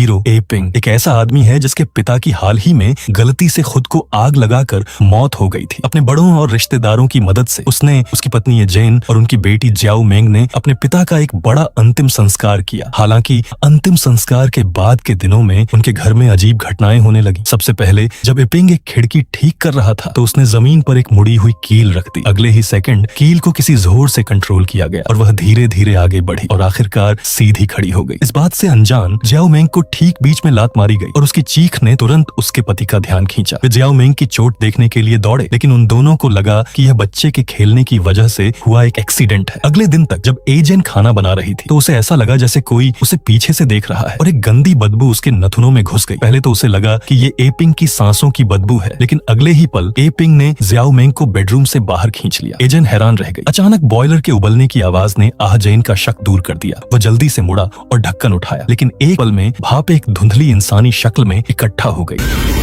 Hero ए ping एक ऐसा आदमी है जिसके पिता की हाल ही में गलती से खुद को आग लगाकर मौत हो गई थी। अपने बड़ों और रिश्तेदारों की मदद से उसने, उसकी पत्नी ये जेन और उनकी बेटी जियाओ मेंग ने अपने पिता का एक बड़ा अंतिम संस्कार किया। हालांकि अंतिम संस्कार के बाद के दिनों में उनके घर में अजीब घटनाएं होने लगी। सबसे पहले जब एपिंग एक खिड़की ठीक कर रहा था तो उसने जमीन पर एक मुड़ी हुई कील रख दी। अगले ही सेकंड कील को किसी जोर से कंट्रोल किया गया और वह धीरे धीरे आगे बढ़ी और आखिरकार सीधी खड़ी हो गई। इस बात से अनजान जियाओ मेंग को ठीक बीच में लात मारी गई और उसकी चीख ने तुरंत उसके पति का ध्यान खींचा। वे जियाओ मेंग की चोट देखने के लिए दौड़े, लेकिन उन दोनों को लगा कि यह बच्चे के खेलने की वजह से हुआ एक एक्सीडेंट है। अगले दिन तक जब एजेन खाना बना रही थी तो उसे ऐसा लगा जैसे कोई उसे पीछे से देख रहा है और एक गंदी बदबू उसके नथुनों में घुस गई। पहले तो उसे लगा कि ये एपिंग की सांसों की बदबू है, लेकिन अगले ही पल एपिंग ने जियाओ मेंग को बेडरूम से बाहर खींच लिया। एजेन हैरान रह गई। अचानक बॉयलर के उबलने की आवाज ने आहजैन का शक दूर कर दिया। वह जल्दी से मुड़ा और ढक्कन उठाया, लेकिन एक पल में भाप एक धुंधली इंसानी शक्ल में इकट्ठा हो गई।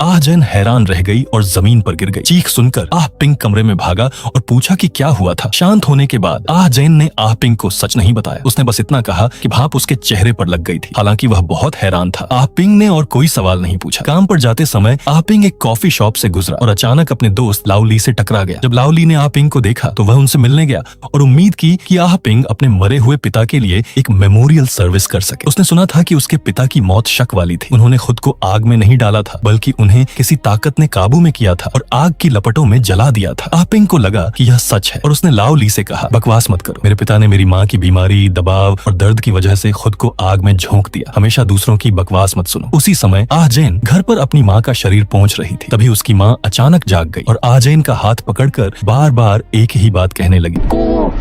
आहजैन हैरान रह गई और जमीन पर गिर गई। चीख सुनकर आह पिंग कमरे में भागा और पूछा कि क्या हुआ था। शांत होने के बाद आहजैन ने आह पिंग को सच नहीं बताया। उसने बस इतना कहा कि भाप उसके चेहरे पर लग गई थी। हालांकि वह बहुत हैरान था। आह पिंग ने और कोई सवाल नहीं पूछा। काम पर जाते समय आह पिंग एक कॉफी शॉप से गुजरा और अचानक अपने दोस्त लाओ ली से टकरा गया। जब लाओ ली ने आह पिंग को देखा तो वह उनसे मिलने गया और उम्मीद की कि आह पिंग अपने मरे हुए पिता के लिए एक मेमोरियल सर्विस कर सके। उसने सुना था कि उसके पिता की मौत शक वाली थी। उन्होंने खुद को आग में नहीं डाला था, बल्कि उन्हें किसी ताकत ने काबू में किया था और आग की लपटों में जला दिया था। आह पिंग को लगा कि यह सच है और उसने लाओ ली से कहा, बकवास मत करो। मेरे पिता ने मेरी माँ की बीमारी, दबाव और दर्द की वजह से खुद को आग में झोंक दिया। हमेशा दूसरों की बकवास मत सुनो। उसी समय आहजैन घर पर अपनी माँ का शरीर पहुंच रही थी। तभी उसकी माँ अचानक जाग गई और आहजैन का हाथ पकड़कर बार बार एक ही बात कहने लगी।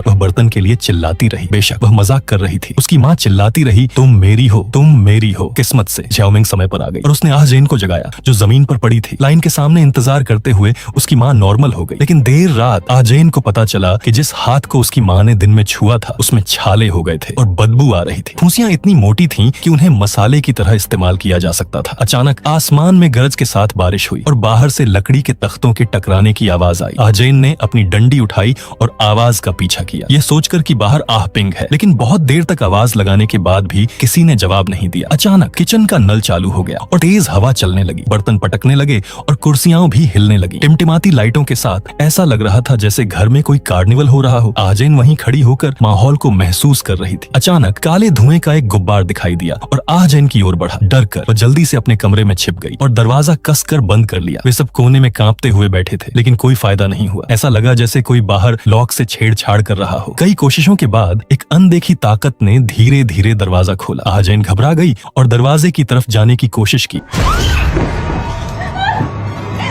वह बर्तन के लिए चिल्लाती रही। बेशक वह मजाक कर रही थी। उसकी माँ चिल्लाती रही, तुम मेरी हो, तुम मेरी हो। किस्मत से जियाओ मेंग समय पर आ गई और उसने आहजैन को जगाया जो जमीन पर पड़ी थी। लाइन के सामने इंतजार करते हुए उसकी माँ नॉर्मल हो गई, लेकिन देर रात आहजैन को पता चला कि जिस हाथ को उसकी माँ ने दिन में छुआ था उसमें छाले हो गए थे और बदबू आ रही थी। फुंसियां इतनी मोटी थीं कि उन्हें मसाले की तरह इस्तेमाल किया जा सकता था। अचानक आसमान में गरज के साथ बारिश हुई और बाहर से लकड़ी के तख्तों के टकराने की आवाज आई। आहजैन ने अपनी डंडी उठाई और आवाज का पीछा किया, यह सोचकर कि बाहर आह पिंग है, लेकिन बहुत देर तक आवाज लगाने के बाद भी किसी ने जवाब नहीं दिया। अचानक किचन का नल चालू हो गया और तेज हवा चलने लगी। बर्तन पटकने लगे और कुर्सियां भी हिलने लगी। टिमटिमाती लाइटों के साथ ऐसा लग रहा था जैसे घर में कोई कार्निवल हो रहा हो। आहजैन वहीं खड़ी होकर माहौल को महसूस कर रही थी। अचानक काले धुएं का एक गुब्बार दिखाई दिया और आहजैन की ओर बढ़ा। डर कर वह जल्दी से अपने कमरे में छिप गई और दरवाजा कसकर बंद कर लिया। वे सब कोने में कांपते हुए बैठे थे, लेकिन कोई फायदा नहीं हुआ। ऐसा लगा जैसे कोई बाहर लॉक से छेड़छाड़ कर रहा हो। कई कोशिशों के बाद एक अनदेखी ताकत ने धीरे धीरे दरवाजा खोला। आहजैन घबरा गई और दरवाजे की तरफ जाने की कोशिश की,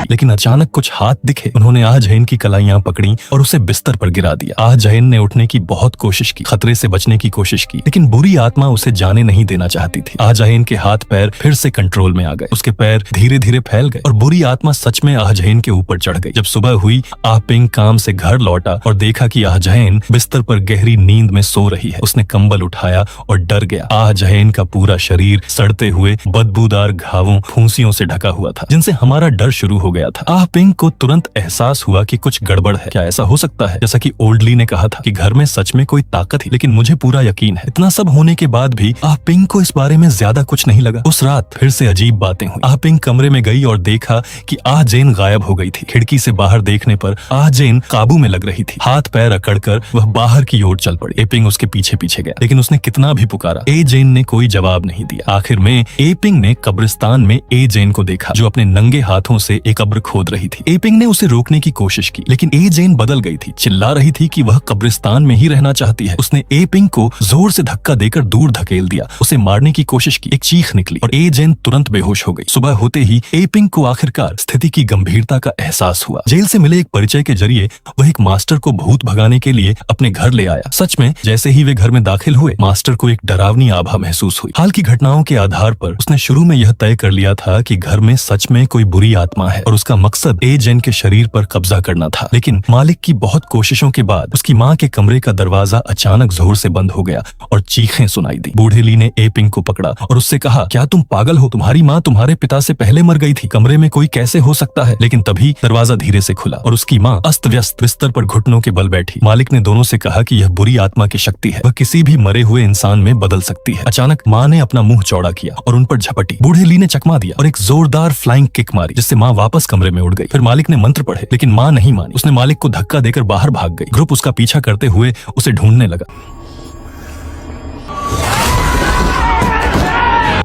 लेकिन अचानक कुछ हाथ दिखे। उन्होंने आहजैन की कलाइयां पकड़ी और उसे बिस्तर पर गिरा दिया। आहजैन ने उठने की बहुत कोशिश की, खतरे से बचने की कोशिश की, लेकिन बुरी आत्मा उसे जाने नहीं देना चाहती थी। आहजैन के हाथ पैर फिर से कंट्रोल में आ गए। उसके पैर धीरे धीरे फैल गए और बुरी आत्मा सच में आहजैन के ऊपर चढ़ गई। जब सुबह हुई, आह पिंग काम से घर लौटा और देखा कि आहजैन बिस्तर पर गहरी नींद में सो रही है। उसने कंबल उठाया और डर गया। आहजैन का पूरा शरीर सड़ते हुए बदबूदार घावों, फुंसियों से ढका हुआ था, जिनसे हमारा डर शुरू हो गया था। आह पिंग को तुरंत एहसास हुआ कि कुछ गड़बड़ है। क्या ऐसा हो सकता है जैसा कि ओल्ड ली ने कहा था कि घर में सच में कोई ताकत है? लेकिन मुझे पूरा यकीन है। इतना सब होने के बाद भी आह पिंग को इस बारे में ज्यादा कुछ नहीं लगा। उस रात फिर से अजीब बातें हुई। आह पिंग कमरे में गई और देखा कि आहजैन गायब हो गई थी। खिड़की से बाहर देखने पर आहजैन काबू में लग रही थी। हाथ पैर अकड़कर वह बाहर की ओर चल पड़ी। एपिंग उसके पीछे पीछे गया, लेकिन उसने कितना भी पुकारा, एजेन ने कोई जवाब नहीं दिया। आखिर में एपिंग ने कब्रिस्तान में एजेन को देखा जो अपने नंगे हाथों से एक कब्र खोद रही थी। एपिंग ने उसे रोकने की कोशिश की, लेकिन एजेन बदल गई थी। चिल्ला रही थी कि वह कब्रिस्तान में ही रहना चाहती है। उसने एपिंग को जोर से धक्का देकर दूर धकेल दिया। उसे मारने की कोशिश की। एक चीख निकली और एजेन तुरंत बेहोश हो गई। सुबह होते ही एपिंग को आखिरकार स्थिति की गंभीरता का एहसास हुआ। जेल से मिले एक परिचय के जरिए वह एक मास्टर को भूत भगाने के लिए अपने घर ले आया। सच में जैसे ही वे घर में दाखिल हुए, मास्टर को एक डरावनी आभा महसूस हुई। हाल की घटनाओं के आधार पर उसने शुरू में यह तय कर लिया था कि घर में सच में कोई बुरी आत्मा है और उसका मकसद ए जैन के शरीर पर कब्जा करना था। लेकिन मालिक की बहुत कोशिशों के बाद उसकी माँ के कमरे का दरवाजा अचानक जोर से बंद हो गया और चीखें सुनाई दी। बूढ़े ली ने ए पिंग को पकड़ा और उससे कहा, क्या तुम पागल हो? तुम्हारी माँ तुम्हारे पिता से पहले मर गई थी। कमरे में कोई कैसे हो सकता है? लेकिन तभी दरवाजा धीरे से खुला और उसकी माँ अस्त व्यस्त बिस्तर पर घुटनों के बल बैठी। मालिक ने दोनों से कहा कि यह बुरी आत्मा की शक्ति है, वह किसी भी मरे हुए इंसान में बदल सकती है। अचानक माँ ने अपना मुंह चौड़ा किया और उन पर झपटी। बूढ़े ली ने चकमा दिया और एक जोरदार फ्लाइंग किक मारी, जिससे माँ वापस कमरे में उड़ गई। फिर मालिक ने मंत्र पढ़े, लेकिन माँ नहीं मानी। उसने मालिक को धक्का देकर बाहर भाग गई। ग्रुप उसका पीछा करते हुए उसे ढूंढने लगा।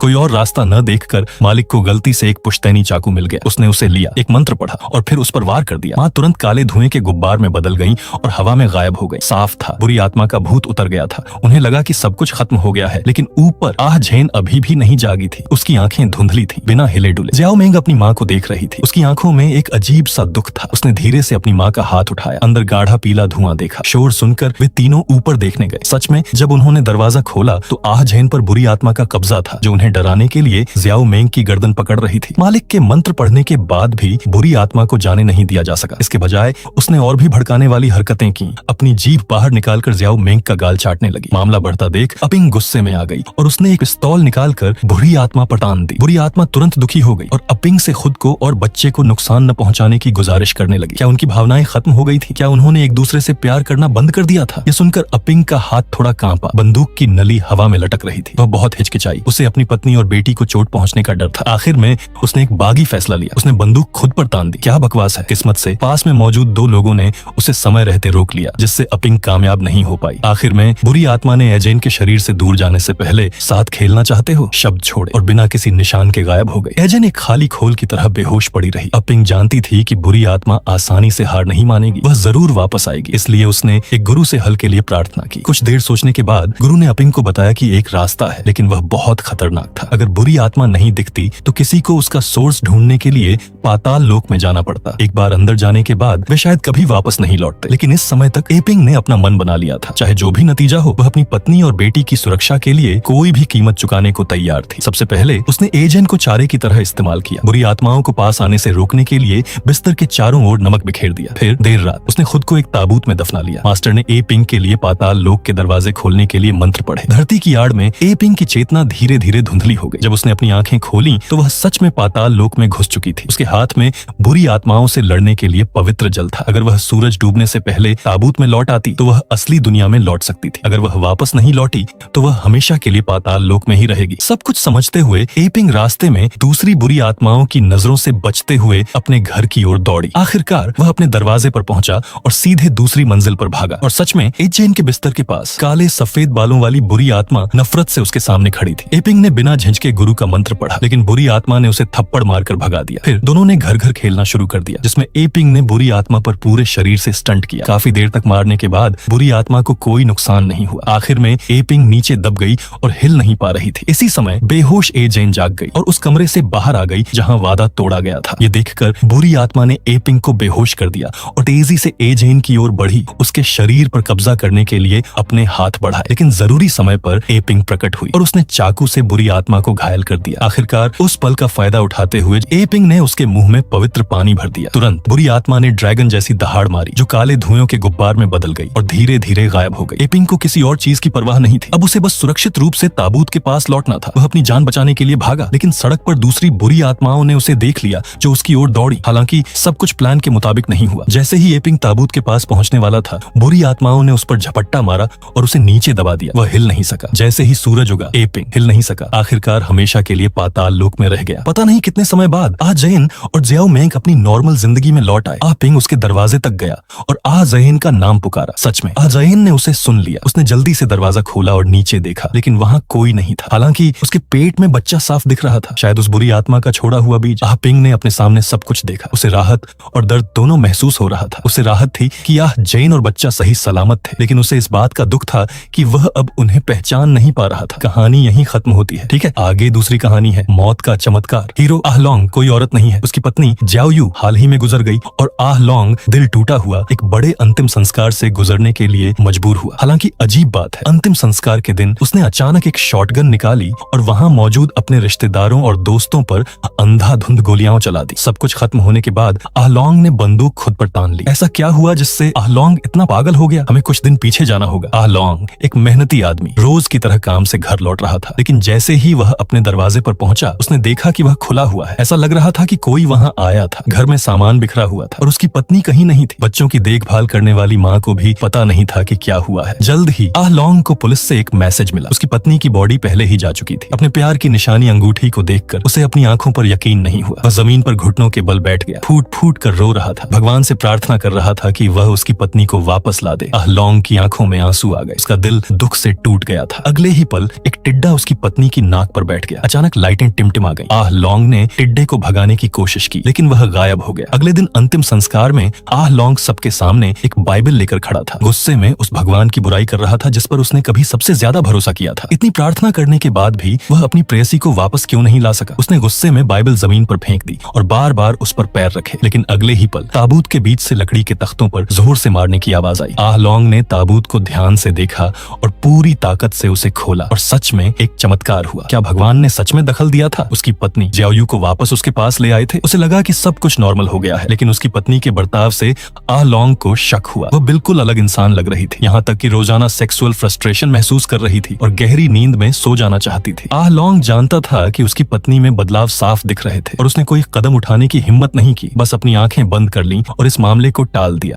कोई और रास्ता न देखकर मालिक को गलती से एक पुश्तैनी चाकू मिल गया। उसने उसे लिया, एक मंत्र पढ़ा और फिर उस पर वार कर दिया। माँ तुरंत काले धुएं के गुब्बार में बदल गईं और हवा में गायब हो गई। साफ था, बुरी आत्मा का भूत उतर गया था। उन्हें लगा कि सब कुछ खत्म हो गया है, लेकिन ऊपर आह झेन अभी भी नहीं जागी थी। उसकी आंखें धुंधली थी, बिना हिले डुले। ज्याओ मेंग अपनी माँ को देख रही थी। उसकी आंखों में एक अजीब सा दुख था। उसने धीरे से अपनी माँ का हाथ उठाया। अंदर गाढ़ा पीला धुआं देखा। शोर सुनकर वे तीनों ऊपर देखने गए। सच में जब उन्होंने दरवाजा खोला तो आह झेन पर बुरी आत्मा का कब्जा था, जो उन्हें डराने के लिए ज्याओ मेंग की गर्दन पकड़ रही थी। मालिक के मंत्र पढ़ने के बाद भी बुरी आत्मा को जाने नहीं दिया जा सका। इसके बजाय उसने और भी भड़काने वाली हरकतें की। अपनी जीभ बाहर निकालकर ज्याओ मेंग का गाल चाटने लगी। मामला बढ़ता देख अपिंग गुस्से में आ गई और उसने एक पिस्तौल निकालकर बुरी आत्मा पर तान दी। बुरी आत्मा तुरंत दुखी हो गई और अपिंग से खुद को और बच्चे को नुकसान न पहुंचाने की गुजारिश करने लगी। क्या उनकी भावनाएं खत्म हो गई थी? क्या उन्होंने एक दूसरे से प्यार करना बंद कर दिया था? यह सुनकर अपिंग का हाथ थोड़ा कांपा। बंदूक की नली हवा में लटक रही थी। वह बहुत हिचकिचाई। उसे अपनी पत्नी और बेटी को चोट पहुंचने का डर था। आखिर में उसने एक बागी फैसला लिया। उसने बंदूक खुद पर तान दी। क्या बकवास है। किस्मत से पास में मौजूद दो लोगों ने उसे समय रहते रोक लिया, जिससे अपिंग कामयाब नहीं हो पाई। आखिर में बुरी आत्मा ने एजेन के शरीर से दूर जाने से पहले, साथ खेलना चाहते हो, शब्द छोड़े और बिना किसी निशान के गायब हो गई। एजेन एक खाली खोल की तरह बेहोश पड़ी रही। अपिंग जानती थी कि बुरी आत्मा आसानी से हार नहीं मानेगी, वह जरूर वापस आएगी। इसलिए उसने एक गुरु से हल के लिए प्रार्थना की। कुछ देर सोचने के बाद गुरु ने अपिंग को बताया कि एक रास्ता है, लेकिन वह बहुत खतरनाक था। अगर बुरी आत्मा नहीं दिखती तो किसी को उसका सोर्स ढूंढने के लिए पाताल लोक में जाना पड़ता। एक बार अंदर जाने के बाद वे शायद कभी वापस नहीं लौटते। लेकिन इस समय तक एपिंग ने अपना मन बना लिया था। चाहे जो भी नतीजा हो, वह अपनी पत्नी और बेटी की सुरक्षा के लिए कोई भी कीमत चुकाने को तैयार थी। सबसे पहले उसने एजेंट को चारे की तरह इस्तेमाल किया। बुरी आत्माओं को पास आने से रोकने के लिए बिस्तर के चारों ओर नमक बिखेर दिया। फिर देर रात उसने खुद को एक ताबूत में दफना लिया। मास्टर ने एपिंग के लिए पाताल लोक के दरवाजे खोलने के लिए मंत्र पढ़े। धरती की आड़ में एपिंग की चेतना धीरे धीरे धुंधली हो गई। जब उसने अपनी आंखें खोली तो वह सच में पाताल लोक में घुस चुकी थी। उसके हाथ में बुरी आत्माओं से लड़ने के लिए पवित्र जल था। अगर वह सूरज डूबने से पहले ताबूत में लौट आती तो वह असली दुनिया में लौट सकती थी। अगर वह वापस नहीं लौटी तो वह हमेशा के लिए पाताल लोक में ही रहेगी। सब कुछ समझते हुए एपिंग रास्ते में दूसरी बुरी आत्माओं की नजरों से बचते हुए अपने घर की ओर दौड़ी। आखिरकार वह अपने दरवाजे पर पहुंचा और सीधे दूसरी मंजिल पर भागा। और सच में एजेन के बिस्तर के पास काले सफेद बालों वाली बुरी आत्मा नफरत से उसके सामने खड़ी थी। एपिंग ने बिना झिझके गुरु का मंत्र पढ़ा, लेकिन बुरी आत्मा ने उसे थप्पड़ मारकर भगा दिया। फिर दोनों ने घर घर खेलना शुरू कर दिया, जिसमें एपिंग ने बुरी आत्मा पर पूरे शरीर से स्टंट किया। काफी देर तक मारने के बाद बुरी आत्मा को कोई नुकसान नहीं हुआ। आखिर में एपिंग नीचे दब गई और हिल नहीं पा रही थी। इसी समय बेहोश एजेन जाग गई और उस कमरे से बाहर आ गई जहां वादा तोड़ा गया था। ये देखकर बुरी आत्मा ने एपिंग को बेहोश कर दिया और तेजी से एजेन की ओर बढ़ी, उसके शरीर पर कब्जा करने के लिए अपने हाथ बढ़ाए। लेकिन जरूरी समय पर एपिंग प्रकट हुई और उसने चाकू से बुरी आत्मा को घायल कर दिया। आखिरकार उस पल का फायदा उठाते हुए एपिंग ने उसके मुंह में पवित्र पानी भर दिया। तुरंत बुरी आत्मा ने ड्रैगन जैसी दहाड़ मारी, जो काले धुएं के गुब्बार में बदल गई और धीरे धीरे गायब हो गई। एपिंग को किसी और चीज की परवाह नहीं थी। अब उसे बस सुरक्षित रूप से ताबूत के पास लौटना था। वह अपनी जान बचाने के लिए भागा, लेकिन सड़क पर दूसरी बुरी आत्माओं ने उसे देख लिया, जो उसकी ओर दौड़ी। हालांकि सब कुछ प्लान के मुताबिक नहीं हुआ। जैसे ही एपिंग ताबूत के पास पहुंचने वाला था, बुरी आत्माओं ने उस पर झपट्टा मारा और उसे नीचे दबा दिया। वह हिल नहीं सका। जैसे ही सूरज उगा, एपिंग हिल नहीं सका। आखिरकार हमेशा के लिए पाताल लोक में रह गया। पता नहीं कितने समय बाद आ जैन और ज्याओ मेंग अपनी नॉर्मल जिंदगी में लौट आए। आ पिंग उसके दरवाजे तक गया और आ जैन का नाम पुकारा। सच में आ जैन ने उसे सुन लिया। उसने जल्दी से दरवाजा खोला और नीचे देखा, लेकिन वहां कोई नहीं था। हालांकि उसके पेट में बच्चा साफ दिख रहा था, शायद उस बुरी आत्मा का छोड़ा हुआ बीज। आ पिंग ने अपने सामने सब कुछ देखा। उसे राहत और दर्द दोनों महसूस हो रहा था। उसे राहत थी कि आह जैन और बच्चा सही सलामत थे, लेकिन उसे इस बात का दुख था कि वह अब उन्हें पहचान नहीं पा रहा था। कहानी यहीं खत्म होती है। ठीक है, आगे दूसरी कहानी है मौत का चमत्कार। हीरो आह लोंग कोई औरत नहीं है, उसकी पत्नी ज्याओ यू हाल ही में गुजर गई और आह लोंग दिल टूटा हुआ एक बड़े अंतिम संस्कार से गुजरने के लिए मजबूर हुआ। हालांकि अजीब बात है, अंतिम संस्कार के दिन उसने अचानक एक शॉटगन निकाली और वहां मौजूद अपने रिश्तेदारों और दोस्तों पर अंधाधुंध गोलियां चला दी। सब कुछ खत्म होने के बाद आह लोंग ने बंदूक खुद पर तान ली। ऐसा क्या हुआ जिससे आह लोंग इतना पागल हो गया? हमें कुछ दिन पीछे जाना होगा। आह लोंग एक मेहनती आदमी रोज की तरह काम से घर लौट रहा था, लेकिन जैसे ही वह अपने दरवाजे पर पहुंचा उसने देखा कि वह खुला हुआ है। ऐसा लग रहा था कि कोई वहां आया था। घर में सामान बिखरा हुआ था और उसकी पत्नी कहीं नहीं थी। बच्चों की देखभाल करने वाली माँ को भी पता नहीं था कि क्या हुआ है। जल्द ही आह लोंग को पुलिस से एक मैसेज मिला। उसकी पत्नी की बॉडी पहले ही जा चुकी थी। अपने प्यार की निशानी अंगूठी को देखकर उसे अपनी आंखों पर यकीन नहीं हुआ। वह जमीन पर घुटनों के बल बैठ गया, फूट फूट कर रो रहा था। भगवान से प्रार्थना कर रहा था कि वह उसकी पत्नी को वापस ला दे। आह लोंग की आंखों में आंसू आ गए। उसका दिल दुख से टूट गया था। अगले ही पल एक टिड्डा उसकी पत्नी की नाक पर बैठ गया। अचानक लाइटें टिमटिमा गईं। आह लोंग ने टिड्डे को भगाने की कोशिश की, लेकिन वह गायब हो गया। अगले दिन अंतिम संस्कार में आह लोंग सबके सामने एक बाइबल लेकर खड़ा था। गुस्से में उस भगवान की बुराई कर रहा था जिस पर उसने कभी सबसे ज्यादा भरोसा किया था। इतनी प्रार्थना करने के बाद भी वह अपनी प्रेयसी को वापस क्यों नहीं ला सका? उसने गुस्से में बाइबल जमीन पर फेंक दी और बार बार उस पर पैर रखे, लेकिन अगले ही पल ताबूत के बीच से लकड़ी के तख्तों पर जोर से मारने की आवाज आई। आह लोंग ने ताबूत को ध्यान से देखा और पूरी ताकत से उसे खोला और सच में एक चमत्कार हुआ। क्या भगवान ने सच में दखल दिया था? उसकी पत्नी ज्याओ यू को वापस उसके पास ले आए थे। उसे लगा कि सब कुछ नॉर्मल हो गया है, लेकिन उसकी पत्नी के बर्ताव से आह लोंग को शक हुआ। वह बिल्कुल अलग इंसान लग रही थी, यहाँ तक कि रोजाना सेक्सुअल फ्रस्ट्रेशन महसूस कर रही थी और गहरी नींद में सो जाना चाहती थी। आह लोंग जानता था कि उसकी पत्नी में बदलाव साफ दिख रहे थे और उसने कोई कदम उठाने की हिम्मत नहीं की, बस अपनी आंखें बंद कर लीं और इस मामले को टाल दिया।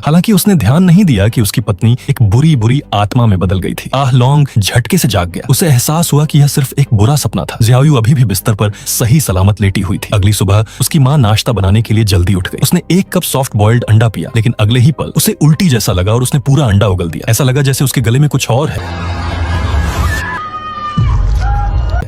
हालांकि उसने ध्यान नहीं दिया कि उसकी पत्नी एक बुरी बुरी आत्मा में बदल गई थी। आह लोंग झटके से जाग गया। उसे एहसास हुआ कि यह सिर्फ एक बुरा सपना था। ज्याओ यू अभी भी बिस्तर पर सही सलामत लेटी हुई थी। अगली सुबह उसकी माँ नाश्ता बनाने के लिए जल्दी उठ गई। उसने एक कप सॉफ्ट बॉइल्ड अंडा पिया, लेकिन अगले ही पल उसे उल्टी जैसा लगा और उसने पूरा अंडा उगल दिया। ऐसा लगा जैसे उसके गले में कुछ और है।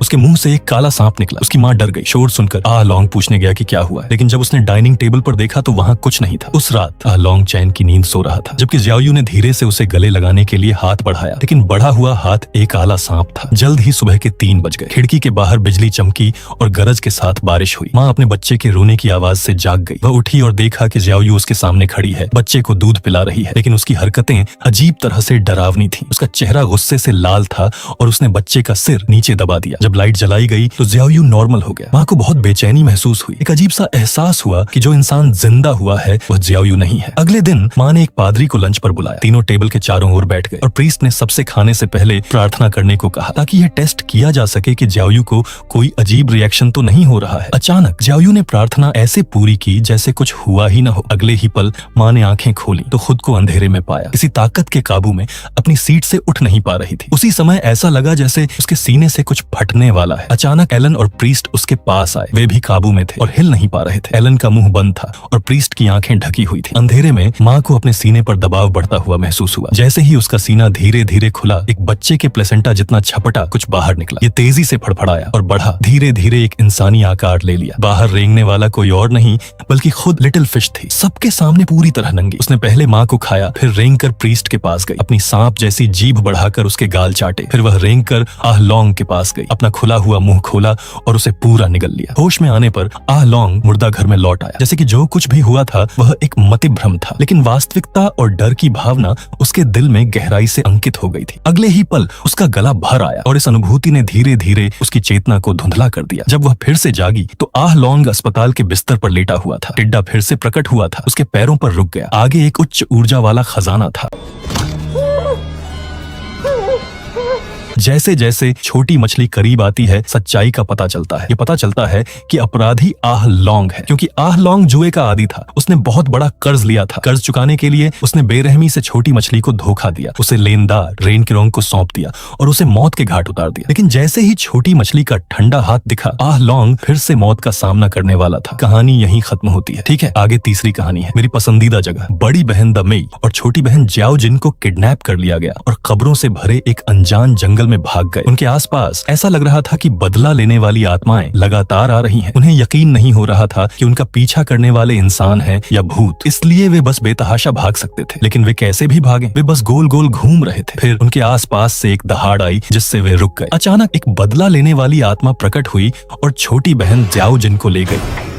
उसके मुंह से एक काला सांप निकला। उसकी माँ डर गई। शोर सुनकर आह लोंग पूछने गया कि क्या हुआ, लेकिन जब उसने डाइनिंग टेबल पर देखा तो वहां कुछ नहीं था। उस रात आह लोंग चैन की नींद सो रहा था, जबकि ज्याओ यू ने धीरे से उसे गले लगाने के लिए हाथ बढ़ाया, लेकिन बढ़ा हुआ हाथ एक काला सांप था। जल्द ही सुबह के 3 बज गए। खिड़की के बाहर बिजली चमकी और गरज के साथ बारिश हुई। माँ अपने बच्चे के रोने की आवाज से जाग गई। वह उठी और देखा कि ज्याओ यू उसके सामने खड़ी है, बच्चे को दूध पिला रही है, लेकिन उसकी हरकतें अजीब तरह से डरावनी थी। उसका चेहरा गुस्से से लाल था और उसने बच्चे का सिर नीचे दबा दिया। जब लाइट जलाई गई तो ज्याओ यू नॉर्मल हो गया। माँ को बहुत बेचैनी महसूस हुई। एक अजीब सा एहसास हुआ कि जो इंसान जिंदा हुआ है वह ज्याओ यू नहीं है। अगले दिन माँ ने एक पादरी को लंच पर बुलाया। तीनों टेबल के चारों ओर बैठ गए और प्रीस्ट ने सबसे खाने से पहले प्रार्थना करने को कहा, ताकि यह टेस्ट किया जा सके कि ज्याओ यू को कोई अजीब रिएक्शन तो नहीं हो रहा है। अचानक ज्याओ यू ने प्रार्थना ऐसे पूरी की जैसे कुछ हुआ ही न हो। अगले ही पल माँ ने आंखें खोली तो खुद को अंधेरे में पाया। किसी ताकत के काबू में अपनी सीट से उठ नहीं पा रही थी। उसी समय ऐसा लगा जैसे उसके सीने से कुछ फटने वाला है। अचानक एलन और प्रीस्ट उसके पास आए। वे भी काबू में थे और हिल नहीं पा रहे थे। एलन का मुंह बंद था और प्रीस्ट की आंखें ढकी हुई थी। अंधेरे में माँ को अपने सीने पर दबाव बढ़ता हुआ महसूस हुआ। जैसे ही उसका सीना धीरे धीरे खुला, एक बच्चे के प्लेसेंटा जितना छपटा कुछ बाहर निकला। ये तेजी से फड़फड़ाया और बढ़ा, धीरे धीरे एक इंसानी आकार ले लिया। बाहर रेंगने वाला कोई और नहीं बल्कि खुद लिटिल फिश थी, सबके सामने पूरी तरह नंगी। उसने पहले माँ को खाया, फिर रेंग कर प्रीस्ट के पास गई, अपनी सांप जैसी जीभ बढ़ाकर उसके गाल चाटे। फिर वह रेंग कर आह लोंग के पास गई, अपना खुला हुआ मुंह खोला और उसे पूरा निगल लिया। होश में आने पर आह लोंग मुर्दा घर में लौट आया। जैसे कि जो कुछ भी हुआ था वह एक मति भ्रम था, लेकिन वास्तविकता और डर की भावना उसके दिल में गहराई से अंकित हो गई थी। अगले ही पल उसका गला भर आया और इस अनुभूति ने धीरे धीरे उसकी चेतना को धुंधला कर दिया। जब वह फिर से जागी तो आह लोंग अस्पताल के बिस्तर पर लेटा हुआ था। टिड्डा फिर से प्रकट हुआ था, उसके पैरों पर रुक गया। आगे एक उच्च ऊर्जा वाला खजाना था। जैसे जैसे छोटी मछली करीब आती है, सच्चाई का पता चलता है। ये पता चलता है कि अपराधी आह लोंग है, क्योंकि आह लोंग जुए का आदी था। उसने बहुत बड़ा कर्ज लिया था। कर्ज चुकाने के लिए उसने बेरहमी से छोटी मछली को धोखा दिया, उसे लेनदार रेन किरोंग को सौंप दिया और उसे मौत के घाट उतार दिया। लेकिन जैसे ही छोटी मछली का ठंडा हाथ दिखा, आह लोंग फिर से मौत का सामना करने वाला था। कहानी यहीं खत्म होती है। ठीक है, आगे तीसरी कहानी है। मेरी पसंदीदा जगह। बड़ी बहन द मेई और छोटी बहन ज्याओ जिन को किडनैप कर लिया गया और कब्रों से भरे एक अनजान जंगल जंगल में भाग गए। उनके आसपास ऐसा लग रहा था कि बदला लेने वाली आत्माएं लगातार आ रही हैं। उन्हें यकीन नहीं हो रहा था कि उनका पीछा करने वाले इंसान हैं या भूत, इसलिए वे बस बेतहाशा भाग सकते थे। लेकिन वे कैसे भी भागे, वे बस गोल गोल घूम रहे थे। फिर उनके आसपास से एक दहाड़ आई जिससे वे रुक गए। अचानक एक बदला लेने वाली आत्मा प्रकट हुई और छोटी बहन ज़्याओ जिन को ले गई।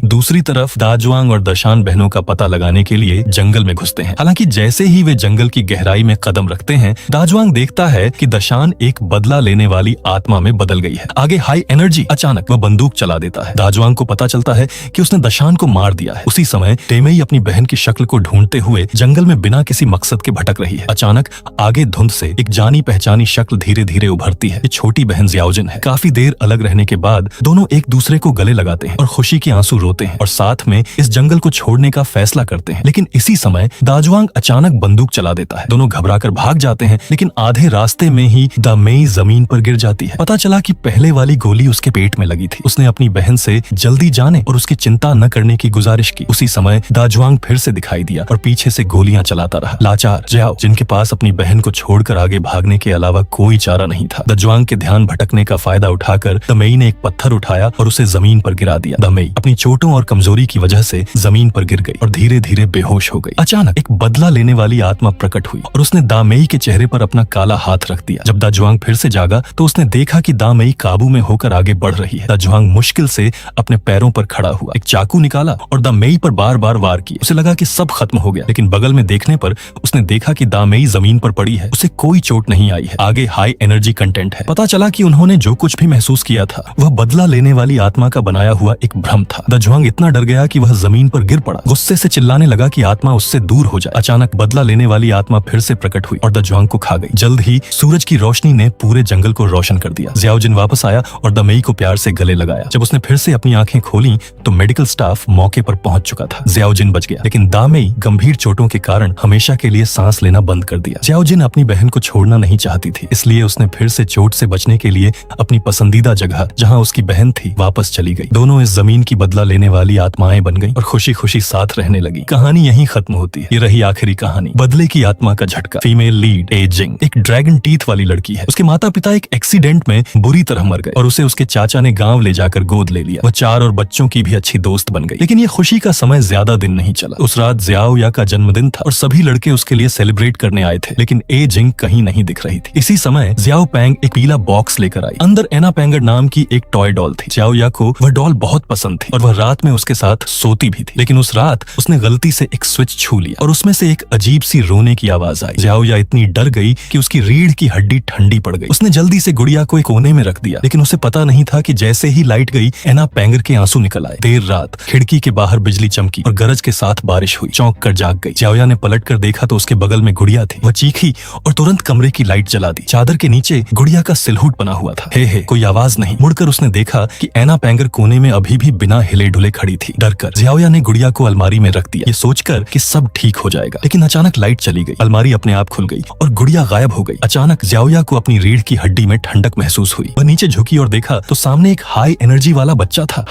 दूसरी तरफ दाजुआंग और दशान बहनों का पता लगाने के लिए जंगल में घुसते हैं। हालांकि जैसे ही वे जंगल की गहराई में कदम रखते हैं, दाजुआंग देखता है कि दशान एक बदला लेने वाली आत्मा में बदल गई है। आगे हाई एनर्जी, अचानक वह बंदूक चला देता है। दाजुआंग को पता चलता है कि उसने दशान को मार दिया है। उसी समय टेमेई अपनी बहन की शक्ल को ढूंढते हुए जंगल में बिना किसी मकसद के भटक रही है। अचानक आगे धुंध से एक जानी पहचानी शक्ल धीरे धीरे उभरती है। ये छोटी बहन ज़्याओजिन है। काफी देर अलग रहने के बाद दोनों एक दूसरे को गले लगाते हैं और खुशी के आंसू रोते हैं और साथ में इस जंगल को छोड़ने का फैसला करते हैं। लेकिन इसी समय दाजुआंग अचानक बंदूक चला देता है। दोनों घबराकर भाग जाते हैं, लेकिन आधे रास्ते में ही दामेई जमीन पर गिर जाती है। पता चला कि पहले वाली गोली उसके पेट में लगी थी। उसने अपनी बहन से जल्दी जाने और उसकी चिंता न करने की गुजारिश की। उसी समय दाजुआंग फिर से दिखाई दिया और पीछे से गोलियां चलाता रहा। लाचार ज़्याओ, जिनके पास अपनी बहन को छोड़कर आगे भागने के अलावा कोई चारा नहीं था। दाजुआंग के ध्यान भटकने का फायदा उठाकर दामेई ने एक पत्थर उठाया और उसे जमीन पर गिरा दिया। दामेई अपनी चोटों और कमजोरी की वजह से जमीन पर गिर गई और धीरे धीरे बेहोश हो गई। अचानक एक बदला लेने वाली आत्मा प्रकट हुई और उसने दामेई के चेहरे पर अपना काला हाथ रख दिया। जब दाजुआंग फिर से जागा तो उसने देखा कि दामेई काबू में होकर आगे बढ़ रही है। दाजुआंग मुश्किल से अपने पैरों पर खड़ा हुआ, एक चाकू निकाला और दामेई पर बार बार वार किया। उसे लगा कि सब खत्म हो गया, लेकिन बगल में देखने पर उसने देखा कि दामेई जमीन पर पड़ी है। उसे कोई चोट नहीं आई है। आगे हाई एनर्जी कंटेंट है। पता चला कि उन्होंने जो कुछ भी महसूस किया था वह बदला लेने वाली आत्मा का बनाया हुआ एक भ्रम था। दाजुआंग इतना डर गया कि वह जमीन पर गिर पड़ा। गुस्से से चिल्लाने लगा कि आत्मा उससे दूर हो जाए। अचानक बदला लेने वाली आत्मा फिर से प्रकट हुई और दाजुआंग को खा गई। जल्द ही सूरज की रोशनी ने पूरे जंगल को रोशन कर दिया। ज़्याओजिन वापस आया और दामेई को प्यार से गले लगाया। जब उसने फिर से अपनी आंखें खोली तो मेडिकल स्टाफ मौके पर पहुंच चुका था। ज़्याओजिन बच गया, लेकिन दामेई गंभीर चोटों के कारण हमेशा के लिए सांस लेना बंद कर दिया। ज़्याओजिन अपनी बहन को छोड़ना नहीं चाहती थी, इसलिए उसने फिर से चोट से बचने के लिए अपनी पसंदीदा जगह जहाँ उसकी बहन थी वापस चली गई। दोनों इस जमीन की बदला लेने वाली आत्माएं बन गई और खुशी खुशी साथ रहने लगी। कहानी यहीं खत्म होती है। ये रही आखिरी कहानी, बदले की आत्मा का झटका। फीमेल लीड ए जिंग एक ड्रैगन टीथ वाली लड़की है। उसके माता पिता एक एक्सीडेंट में बुरी तरह मर गए और उसे उसके चाचा ने गांव ले जाकर गोद ले लिया। वह 4 और बच्चों की भी अच्छी दोस्त बन गई। लेकिन ये खुशी का समय ज्यादा दिन नहीं चला। उस रात ज़्याओ या का जन्मदिन था और सभी लड़के उसके लिए सेलिब्रेट करने आए थे, लेकिन ए जिंग कहीं नहीं दिख रही थी। इसी समय ज़्याओ पैंग एक पीला बॉक्स लेकर आई। अंदर एना पैंगर नाम की एक टॉय डॉल थी। ज़्याओ या को वह डॉल बहुत पसंद थी और वह रात में उसके साथ सोती भी थी। लेकिन उस रात उसने गलती से एक स्विच छू लिया और उसमें से एक अजीब सी रोने की आवाज आई। ज़्याओ या इतनी डर गई कि उसकी रीढ़ की हड्डी ठंडी पड़ गई। उसने जल्दी से गुड़िया को एक कोने में रख दिया, लेकिन उसे पता नहीं था कि जैसे ही लाइट गई एना पैंगर के आंसू निकल आए। देर रात खिड़की के बाहर बिजली चमकी और गरज के साथ बारिश हुई। चौंक कर जाग गई। ज़्याओ या ने पलट कर देखा तो उसके बगल में गुड़िया थी। वह चीखी और तुरंत कमरे की लाइट जला दी। चादर के नीचे गुड़िया का सिलहूट बना हुआ था। हे कोई आवाज नहीं। मुड़कर उसने देखा कि एना पैंगर कोने में अभी भी बिना हिले ढुले खड़ी थी। डरकर ज़्याओ या ने गुड़िया को अलमारी में रख दिया, ये सोचकर कि सब ठीक हो जाएगा। लेकिन अचानक लाइट चली गई, अलमारी अपने आप खुल गई और गुड़िया गायब हो गई। अचानक ज़्याओ या को अपनी रीढ़ की हड्डी में ठंडक महसूस हुई। वह नीचे झुकी और देखा तो सामने एक हाई एनर्जी वाला बच्चा था।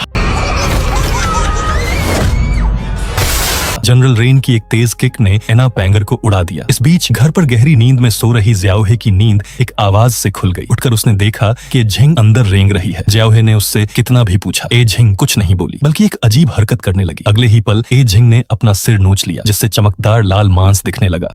जनरल रेन की एक तेज किक ने एना पैंगर को उड़ा दिया। इस बीच घर पर गहरी नींद में सो रही ज़्याओहे की नींद एक आवाज से खुल गई। उठकर उसने देखा कि झिंग अंदर रेंग रही है। ज़्याओहे ने उससे कितना भी पूछा, ए झिंग कुछ नहीं बोली, बल्कि एक अजीब हरकत करने लगी। अगले ही पल ए झिंग ने अपना सिर नोच लिया, जिससे चमकदार लाल मांस दिखने लगा।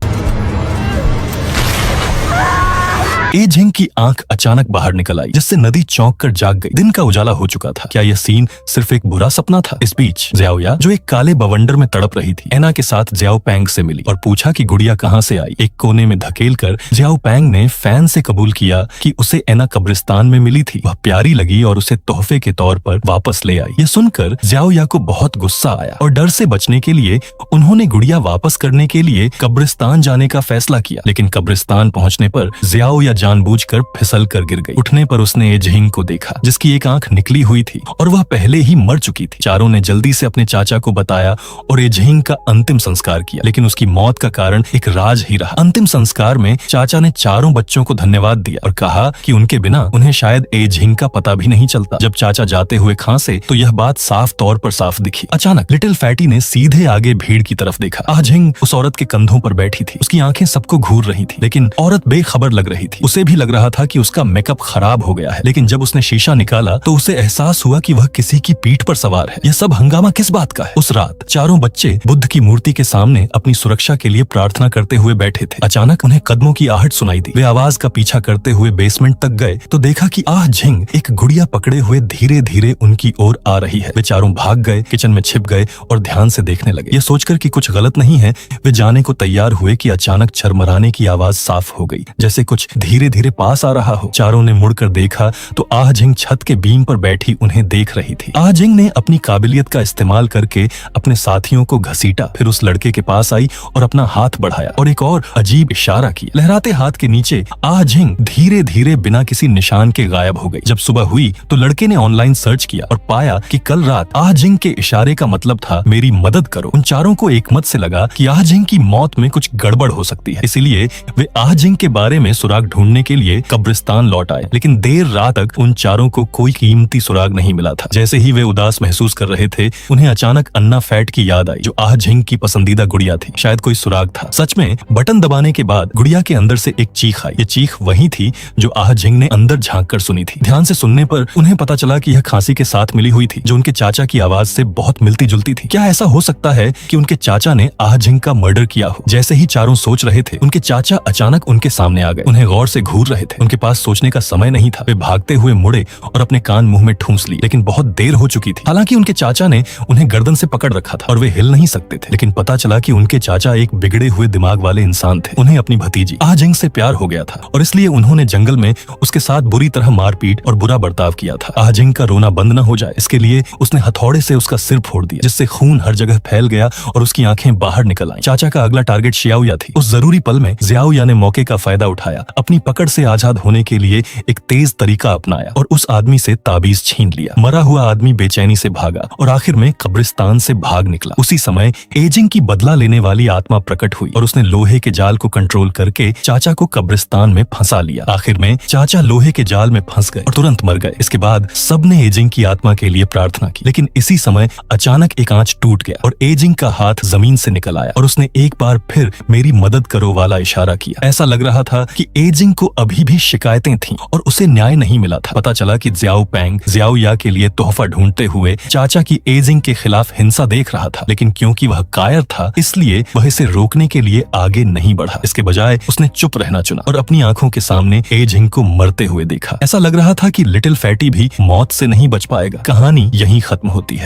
ए झिंग की आंख अचानक बाहर निकल आई, जिससे नदी चौंक कर जाग गई। दिन का उजाला हो चुका था। क्या यह सीन सिर्फ एक बुरा सपना था? इस बीच ज़्याओ या, जो एक काले बवंडर में तड़प रही थी, एना के साथ ज़्याओ पैंग से मिली और पूछा कि गुड़िया कहाँ से आई। एक कोने में धकेलकर ज़्याओ पैंग ने फैन से कबूल किया कि उसे एना कब्रिस्तान में मिली थी। वह प्यारी लगी और उसे तोहफे के तौर पर वापस ले आई। यह सुनकर ज़्याओ या को बहुत गुस्सा आया और डर से बचने के लिए उन्होंने गुड़िया वापस करने के लिए कब्रिस्तान जाने का फैसला किया। लेकिन कब्रिस्तान पहुंचने पर ज़्याओ या जानबूझकर फिसल कर गिर गई। उठने पर उसने एजहिंग को देखा जिसकी एक आंख निकली हुई थी और वह पहले ही मर चुकी थी। चारों ने जल्दी से अपने चाचा को बताया और एजहिंग का अंतिम संस्कार किया, लेकिन उसकी मौत का कारण एक राज ही रहा। अंतिम संस्कार में चाचा ने चारों बच्चों को धन्यवाद दिया और कहा कि उनके बिना उन्हें शायद एजहिंग का पता भी नहीं चलता। जब चाचा जाते हुए खांसे तो यह बात साफ तौर पर साफ दिखी। अचानक लिटिल फैटी ने सीधे आगे भीड़ की तरफ देखा। आजहिंग उस औरत के कंधों पर बैठी थी। उसकी आंखें सबको घूर रही थी, लेकिन औरत बेखबर लग रही थी। उसे भी लग रहा था कि उसका मेकअप खराब हो गया है, लेकिन जब उसने शीशा निकाला तो उसे एहसास हुआ कि वह किसी की पीठ पर सवार है। यह सब हंगामा किस बात का है? उस रात चारों बच्चे बुद्ध की मूर्ति के सामने अपनी सुरक्षा के लिए प्रार्थना करते हुए बैठे थे। अचानक उन्हें कदमों की आहट सुनाई दी। वे आवाज का पीछा करते हुए बेसमेंट तक गए तो देखा कि आजहिंग एक गुड़िया पकड़े हुए धीरे धीरे उनकी ओर आ रही है। वे चारों भाग गए, किचन में छिप गए और ध्यान से देखने लगे। ये सोचकर कि कुछ गलत नहीं है, वे जाने को तैयार हुए कि अचानक चरमराने की आवाज साफ हो गई, जैसे कुछ धीरे धीरे पास आ रहा हो। चारों ने मुड़कर देखा तो आजहिंग छत के बीम पर बैठी उन्हें देख रही थी। आजहिंग ने अपनी काबिलियत का इस्तेमाल करके अपने साथियों को घसीटा, फिर उस लड़के के पास आई और अपना हाथ बढ़ाया और एक और अजीब इशारा किया। लहराते हाथ के नीचे आजहिंग धीरे धीरे बिना किसी निशान के गायब हो गई। जब सुबह हुई तो लड़के ने ऑनलाइन सर्च किया और पाया कि कल रात आजहिंग के इशारे का मतलब था मेरी मदद करो। उन चारों को एकमत से लगा कि आजहिंग की मौत में कुछ गड़बड़ हो सकती है, इसलिए वे आजहिंग के बारे में सुराग ढूंढने के लिए कब्रिस्तान लौट आए। लेकिन देर रात तक उन चारों को कोई कीमती सुराग नहीं मिला था। जैसे ही वे उदास महसूस कर रहे थे, उन्हें अचानक अन्ना फैट की याद आई, जो आजहिंग की पसंदीदा गुड़िया थी। शायद कोई सुराग था। सच में बटन दबाने के बाद गुड़िया के अंदर से एक चीख आई। ये चीख वही थी जो आजहिंग ने अंदर झांक कर सुनी थी। ध्यान से सुनने पर उन्हें पता चला कि यह खांसी के साथ मिली हुई थी, जो उनके चाचा की आवाज से बहुत मिलती जुलती थी। क्या ऐसा हो सकता है कि उनके चाचा ने आजहिंग का मर्डर किया हो? जैसे ही चारों सोच रहे थे, उनके चाचा अचानक उनके सामने आ गए। उन्हें गौर से घूर रहे थे। उनके पास सोचने का समय नहीं था। वे भागते हुए मुड़े और अपने कान मुंह में ठूंस ली, लेकिन बहुत देर हो चुकी थी। हालांकि उनके चाचा ने उन्हें गर्दन से पकड़ रखा था और वे हिल नहीं सकते थे, लेकिन पता चला कि उनके चाचा एक बिगड़े हुए दिमाग वाले इंसान थे। उन्हें अपनी भतीजी आजहिंग से प्यार हो गया था और इसलिए उन्होंने जंगल में उसके साथ बुरी तरह मारपीट और बुरा बर्ताव किया था। आजहिंग का रोना बंद न हो जाए, इसके लिए उसने हथौड़े से उसका सिर फोड़ दिया, जिससे खून हर जगह फैल गया और उसकी आंखें बाहर निकल आईं। चाचा का अगला टारगेट शियाओया थी। उस जरूरी पल में जियाओया ने मौके का फायदा उठाया, अपनी पकड़ से आजाद होने के लिए एक तेज तरीका अपनाया और उस आदमी से ताबीज छीन लिया। मरा हुआ आदमी बेचैनी से भागा और आखिर में कब्रिस्तान से भाग निकला। उसी समय एजिंग की बदला लेने वाली आत्मा प्रकट हुई और उसने लोहे के जाल को कंट्रोल करके चाचा को कब्रिस्तान में फंसा लिया। आखिर में चाचा लोहे के जाल में फंस गए और तुरंत मर गए। इसके बाद सबने एजिंग की आत्मा के लिए प्रार्थना की, लेकिन इसी समय अचानक एक आंच टूट गया और एजिंग का हाथ जमीन से निकल आया और उसने एक बार फिर मेरी मदद करो वाला इशारा किया। ऐसा लग रहा था कि एजिंग को अभी भी शिकायतें थीं और उसे न्याय नहीं मिला था। पता चला कि ज़ियाओ पेंग ज़ियाओया के लिए तोहफा ढूंढते हुए चाचा की एजिंग के खिलाफ हिंसा देख रहा था, लेकिन क्योंकि वह कायर था इसलिए वह इसे रोकने के लिए आगे नहीं बढ़ा। इसके बजाय उसने चुप रहना चुना और अपनी आंखों के सामने एजिंग को मरते हुए देखा। ऐसा लग रहा था कि लिटिल फैटी भी मौत से नहीं बच पाएगा। कहानी यहीं खत्म होती है।